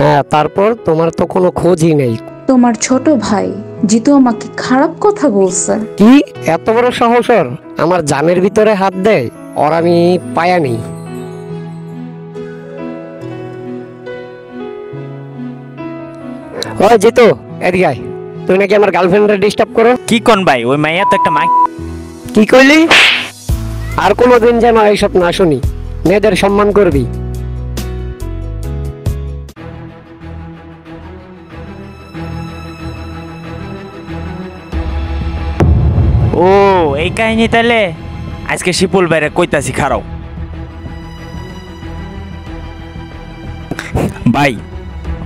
হ্যাঁ, তারপর তোমার তো কোনো খোঁজই নেই। তোমার ছোট ভাই জিতু আমাকে খারাপ কথা বলছে। কি এত বড় সাহস ওর? আমার জানের ভিতরে হাত দেয়, ওর আমি পায়া নেই। ওই জিতু, এদিকে আয়। তুই নাকি আমার গার্লফ্রেন্ডের ডিস্টার্ব করো। কি কোন ভাই, ওই মাইয়া তো একটা কি কইলি? আর কোনোদিন যেন এইসব না শুনি। মেয়েদের সম্মান করবি। ও এই কাহিনী, তাহলে আজকে শিপুল বাইরে কইতাছি খারাও। ভাই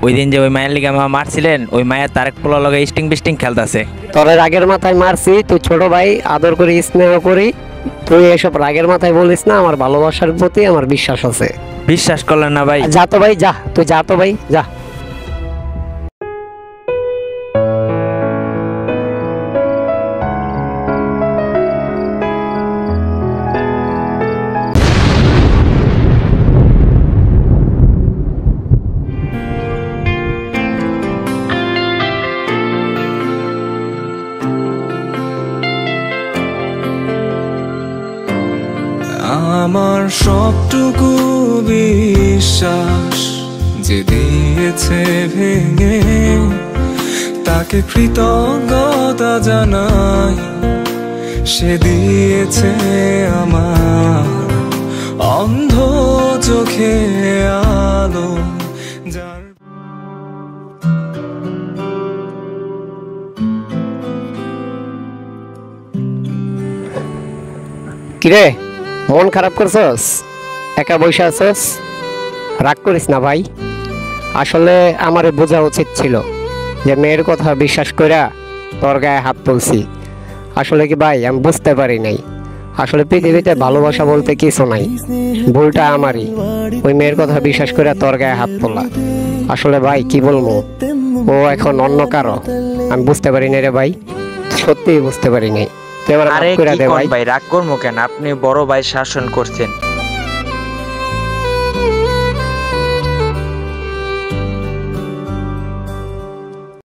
ওই দিন যে ওই মায়ের লিগে আমার মারছিলেন, ওই মায়ের তারেক পোলা লগে স্টিং বিস্টিং খেলতেছে। তোর রাগের মাথায় মারছি, তুই ছোট ভাই, আদর করি, স্নেহ করি। তুই এসব রাগের মাথায় বলিস না। আমার ভালোবাসার প্রতি আমার বিশ্বাস আছে। বিশ্বাস করলেন না ভাই? যা তো ভাই, যা। তুই যা তো ভাই, যা। আমার সবটুকু বিশ্বাস যে দিয়েছে ভেঙে, তাকে কৃতজ্ঞতা জানাই। সে দিয়েছে আমার অন্ধ চোখে আলো। কিরে, মন খারাপ করছস? একা বসে আছস? রাগ করিস না ভাই। আসলে আমারে বোঝা উচিত ছিল যে মেয়ের কথা বিশ্বাস কইরা তোর গায়ে হাত তুলছি। আসলে কি ভাই, আমি বুঝতে পারি নাই। আসলে পৃথিবীতে ভালোবাসা বলতে কিছু নাই। ভুলটা আমারই, ওই মেয়ের কথা বিশ্বাস কইরা তোর গায়ে হাত তোলা। আসলে ভাই কি বলবো, ও এখন অন্য কারো। আমি বুঝতে পারি নাই রে ভাই, সত্যিই বুঝতে পারি নাই। তুই এবার মাফ আরে কইরা কি দে কোন ভাই। ভাই, রাগ করবো কেন? আপনি বড় ভাই শাসন করছেন।